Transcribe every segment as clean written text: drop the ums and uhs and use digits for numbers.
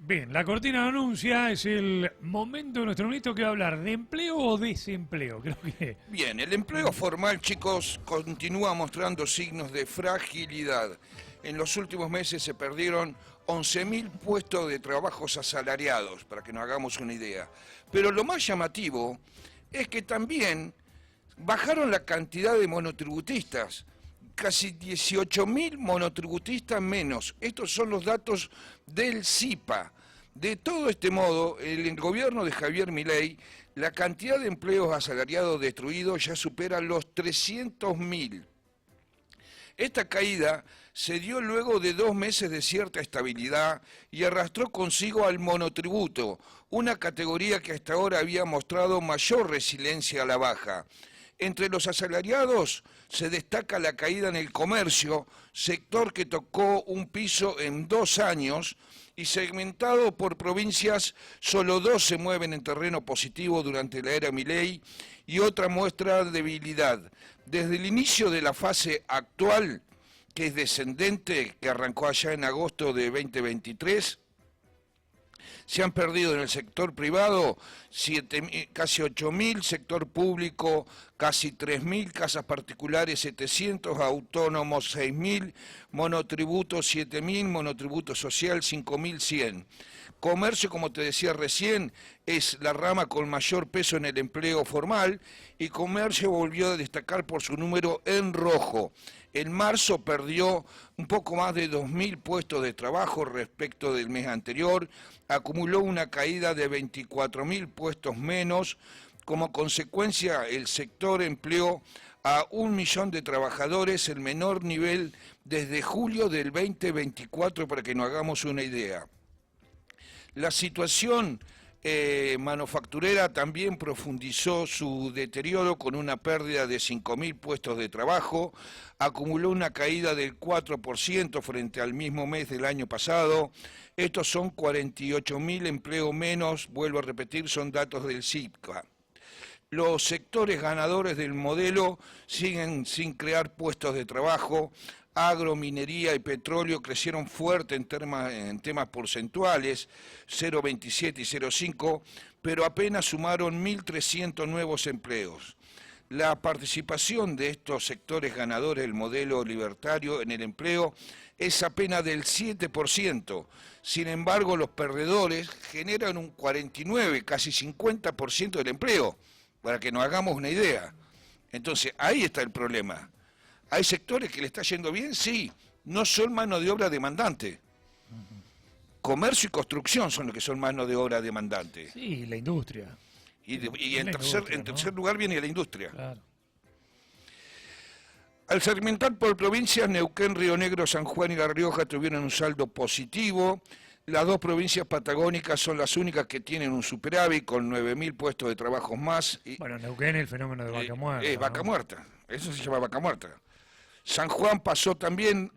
Bien, la cortina anuncia, es el momento de nuestro ministro que va a hablar de empleo o desempleo, creo que... Bien, el empleo formal, chicos, continúa mostrando signos de fragilidad. En los últimos meses se perdieron 11.000 puestos de trabajos asalariados, para que nos hagamos una idea. Pero lo más llamativo es que también bajaron la cantidad de monotributistas. Casi 18.000 monotributistas menos. Estos son los datos del CIPA. De todo este modo, el gobierno de Javier Milei, la cantidad de empleos asalariados destruidos ya supera los 300.000. Esta caída se dio luego de 2 meses de cierta estabilidad y arrastró consigo al monotributo, una categoría que hasta ahora había mostrado mayor resiliencia a la baja. Entre los asalariados se destaca la caída en el comercio, sector que tocó un piso en 2 años y segmentado por provincias, solo 2 se mueven en terreno positivo durante la era Milei y otra muestra debilidad. Desde el inicio de la fase actual, que es descendente, que arrancó allá en agosto de 2023, se han perdido en el sector privado casi 8.000, sector público casi 3.000, casas particulares 700, autónomos 6.000, monotributo 7.000, monotributo social 5.100. Comercio, como te decía recién, es la rama con mayor peso en el empleo formal y comercio volvió a destacar por su número en rojo. En marzo perdió un poco más de 2.000 puestos de trabajo respecto del mes anterior, acumuló una caída de 24.000 puestos menos. Como consecuencia, el sector empleó a 1 millón de trabajadores, el menor nivel desde julio del 2024, para que nos hagamos una idea. La situación manufacturera también profundizó su deterioro con una pérdida de 5.000 puestos de trabajo, acumuló una caída del 4% frente al mismo mes del año pasado. Estos son 48.000 empleos menos, vuelvo a repetir, son datos del CIPA. Los sectores ganadores del modelo siguen sin crear puestos de trabajo. Agro, minería y petróleo crecieron fuerte en temas porcentuales, 0,27 y 0,5, pero apenas sumaron 1.300 nuevos empleos. La participación de estos sectores ganadores del modelo libertario en el empleo es apenas del 7%. Sin embargo, los perdedores generan un 49, casi 50% del empleo, para que nos hagamos una idea. Entonces, ahí está el problema. ¿Hay sectores que le está yendo bien? Sí, no son mano de obra demandante. Comercio y construcción son los que son mano de obra demandante. Sí, la industria. Y en tercer lugar viene la industria. Claro. Al segmentar por provincias, Neuquén, Río Negro, San Juan y La Rioja tuvieron un saldo positivo. Las 2 provincias patagónicas son las únicas que tienen un superávit con 9.000 puestos de trabajo más. Bueno, Neuquén es el fenómeno de vaca muerta. Es vaca muerta, eso se llama vaca muerta. San Juan pasó también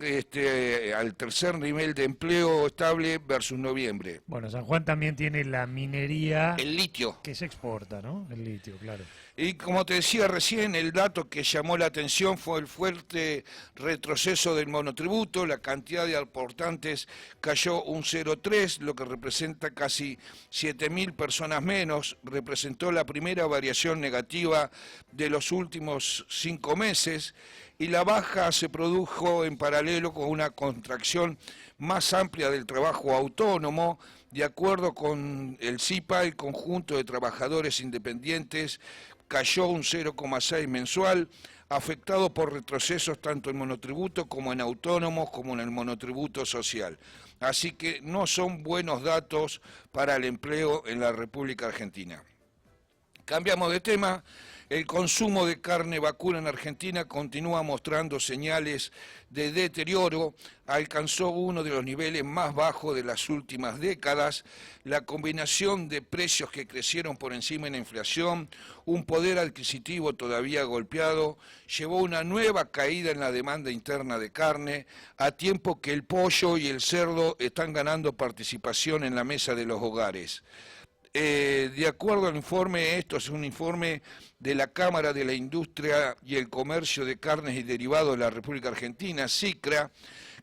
al tercer nivel de empleo estable versus noviembre. Bueno, San Juan también tiene la minería... El litio. Que se exporta, ¿no? El litio, claro. Y como te decía recién, el dato que llamó la atención fue el fuerte retroceso del monotributo. La cantidad de aportantes cayó un 0,3, lo que representa casi 7.000 personas menos. Representó la primera variación negativa de los últimos 5 meses. Y la baja se produjo en paralelo con una contracción más amplia del trabajo autónomo. De acuerdo con el CIPA, el conjunto de trabajadores independientes cayó un 0,6 mensual, afectado por retrocesos tanto en monotributo como en autónomos, como en el monotributo social. Así que no son buenos datos para el empleo en la República Argentina. Cambiamos de tema. El consumo de carne vacuna en Argentina continúa mostrando señales de deterioro, alcanzó uno de los niveles más bajos de las últimas décadas. La combinación de precios que crecieron por encima de la inflación, un poder adquisitivo todavía golpeado, llevó a una nueva caída en la demanda interna de carne, a tiempo que el pollo y el cerdo están ganando participación en la mesa de los hogares. De acuerdo al informe, esto es un informe de la Cámara de la Industria y el Comercio de Carnes y Derivados de la República Argentina, CICRA,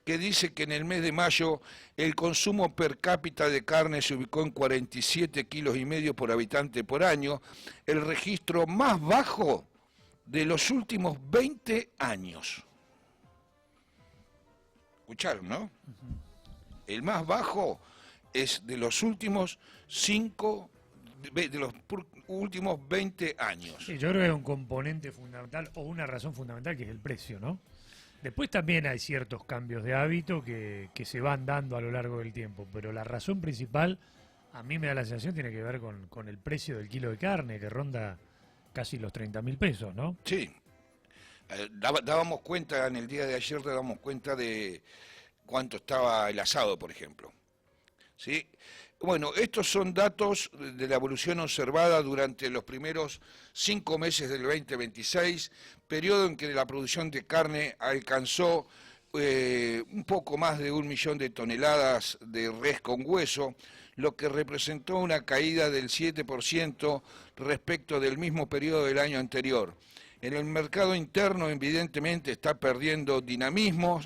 que dice que en el mes de mayo el consumo per cápita de carne se ubicó en 47,5 kilos por habitante por año, el registro más bajo de los últimos 20 años. ¿Escucharon, no? El más bajo es de los últimos últimos 20 años. Sí, yo creo que es un componente fundamental o una razón fundamental que es el precio, ¿no? Después también hay ciertos cambios de hábito que se van dando a lo largo del tiempo, pero la razón principal, a mí me da la sensación, tiene que ver con el precio del kilo de carne, que ronda casi los 30.000 pesos, ¿no? Sí. Dábamos cuenta, en el día de ayer dábamos cuenta de cuánto estaba el asado, por ejemplo. ¿Sí? Bueno, estos son datos de la evolución observada durante los primeros 5 meses del 2026, periodo en que la producción de carne alcanzó un poco más de 1 millón de toneladas de res con hueso, lo que representó una caída del 7% respecto del mismo periodo del año anterior. En el mercado interno, evidentemente, está perdiendo dinamismo.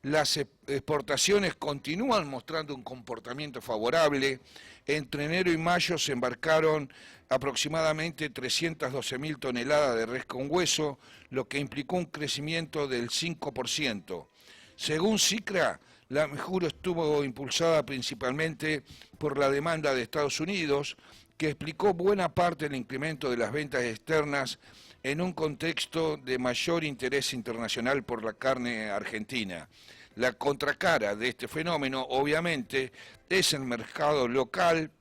Las exportaciones continúan mostrando un comportamiento favorable. Entre enero y mayo se embarcaron aproximadamente 312.000 toneladas de res con hueso, lo que implicó un crecimiento del 5%. Según CICRA, la mejora estuvo impulsada principalmente por la demanda de Estados Unidos, que explicó buena parte del incremento de las ventas externas en un contexto de mayor interés internacional por la carne argentina. La contracara de este fenómeno, obviamente, es el mercado local,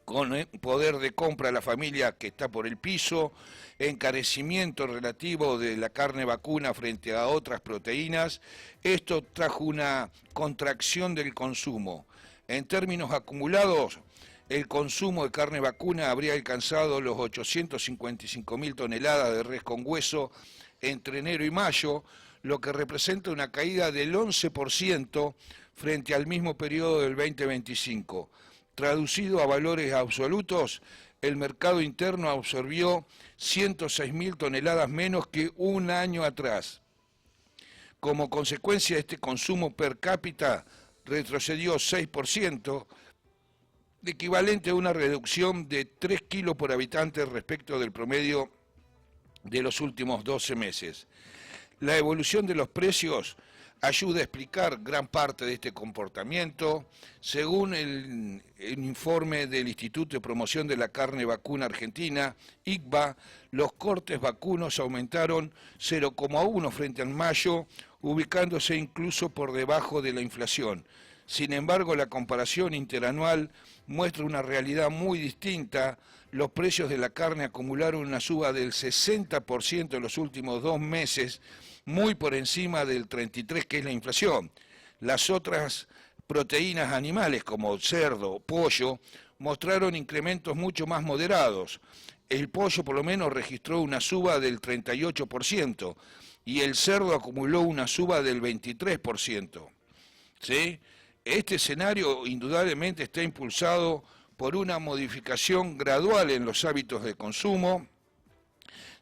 con poder de compra de la familia que está por el piso, encarecimiento relativo de la carne vacuna frente a otras proteínas. Esto trajo una contracción del consumo. En términos acumulados, el consumo de carne vacuna habría alcanzado los 855.000 toneladas de res con hueso entre enero y mayo, lo que representa una caída del 11% frente al mismo periodo del 2025. Traducido a valores absolutos, el mercado interno absorbió 106.000 toneladas menos que un año atrás. Como consecuencia, este consumo per cápita retrocedió 6%, equivalente a una reducción de 3 kilos por habitante respecto del promedio de los últimos 12 meses. La evolución de los precios ayuda a explicar gran parte de este comportamiento. Según el informe del Instituto de Promoción de la Carne Vacuna Argentina, ICVA, los cortes vacunos aumentaron 0,1 frente al mayo, ubicándose incluso por debajo de la inflación. Sin embargo, la comparación interanual muestra una realidad muy distinta. Los precios de la carne acumularon una suba del 60% en los últimos 2 meses, muy por encima del 33% que es la inflación. Las otras proteínas animales como cerdo, pollo, mostraron incrementos mucho más moderados. El pollo por lo menos registró una suba del 38% y el cerdo acumuló una suba del 23%. ¿Sí? Este escenario indudablemente está impulsado por una modificación gradual en los hábitos de consumo.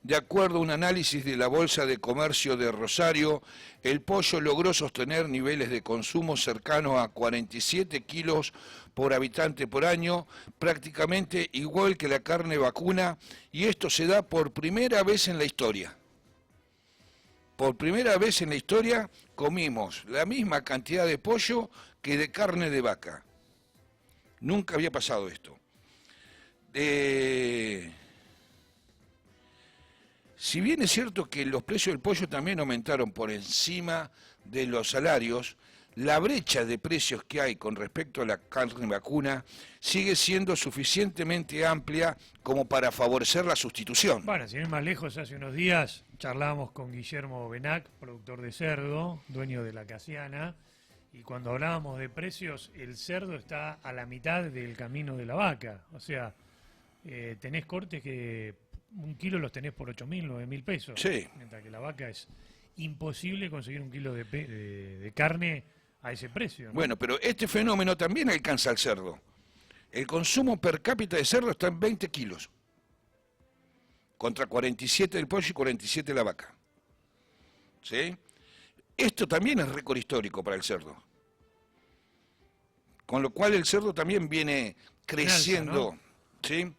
De acuerdo a un análisis de la Bolsa de Comercio de Rosario, el pollo logró sostener niveles de consumo cercanos a 47 kilos por habitante por año, prácticamente igual que la carne vacuna, y esto se da por primera vez en la historia. Por primera vez en la historia comimos la misma cantidad de pollo que de carne de vaca. Nunca había pasado esto. Si bien es cierto que los precios del pollo también aumentaron por encima de los salarios, la brecha de precios que hay con respecto a la carne vacuna sigue siendo suficientemente amplia como para favorecer la sustitución. Bueno, sin ir más lejos, hace unos días charlábamos con Guillermo Benac, productor de cerdo, dueño de La Casiana, y cuando hablábamos de precios, el cerdo está a la mitad del camino de la vaca. O sea, tenés cortes que 1 kilo los tenés por 8.000, 9.000 pesos. Sí. Mientras que la vaca es imposible conseguir 1 kilo de carne a ese precio, ¿no? Bueno, pero este fenómeno también alcanza al cerdo. El consumo per cápita de cerdo está en 20 kilos, contra 47 del pollo y 47 de la vaca. ¿Sí? Esto también es récord histórico para el cerdo. Con lo cual el cerdo también viene creciendo, alza, ¿no? ¿sí?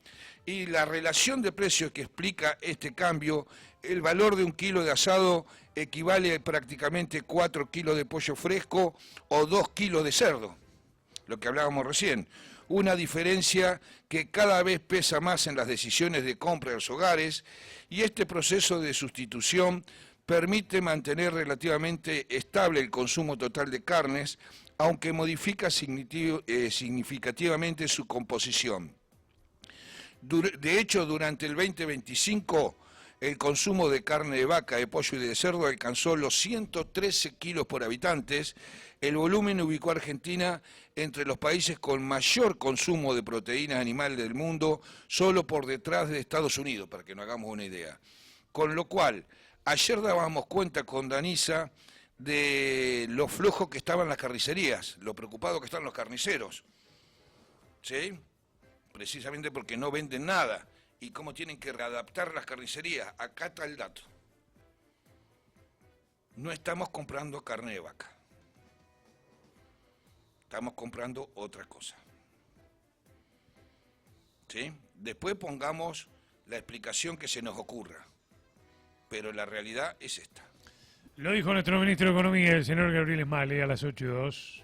Y la relación de precios que explica este cambio, el valor de un kilo de asado equivale a prácticamente 4 kilos de pollo fresco o 2 kilos de cerdo, lo que hablábamos recién. Una diferencia que cada vez pesa más en las decisiones de compra de los hogares, y este proceso de sustitución permite mantener relativamente estable el consumo total de carnes, aunque modifica significativamente su composición. De hecho, durante el 2025, el consumo de carne de vaca, de pollo y de cerdo alcanzó los 113 kilos por habitantes. El volumen ubicó a Argentina entre los países con mayor consumo de proteínas animales del mundo, solo por detrás de Estados Unidos, para que nos hagamos una idea. Con lo cual, ayer dábamos cuenta con Danisa de lo flojo que estaban las carnicerías, lo preocupado que están los carniceros, ¿sí? Precisamente porque no venden nada y cómo tienen que readaptar las carnicerías. Acá está el dato. No estamos comprando carne de vaca. Estamos comprando otra cosa. ¿Sí? Después pongamos la explicación que se nos ocurra. Pero la realidad es esta. Lo dijo nuestro ministro de Economía, el señor Gabriel Esmale, a las 8:02.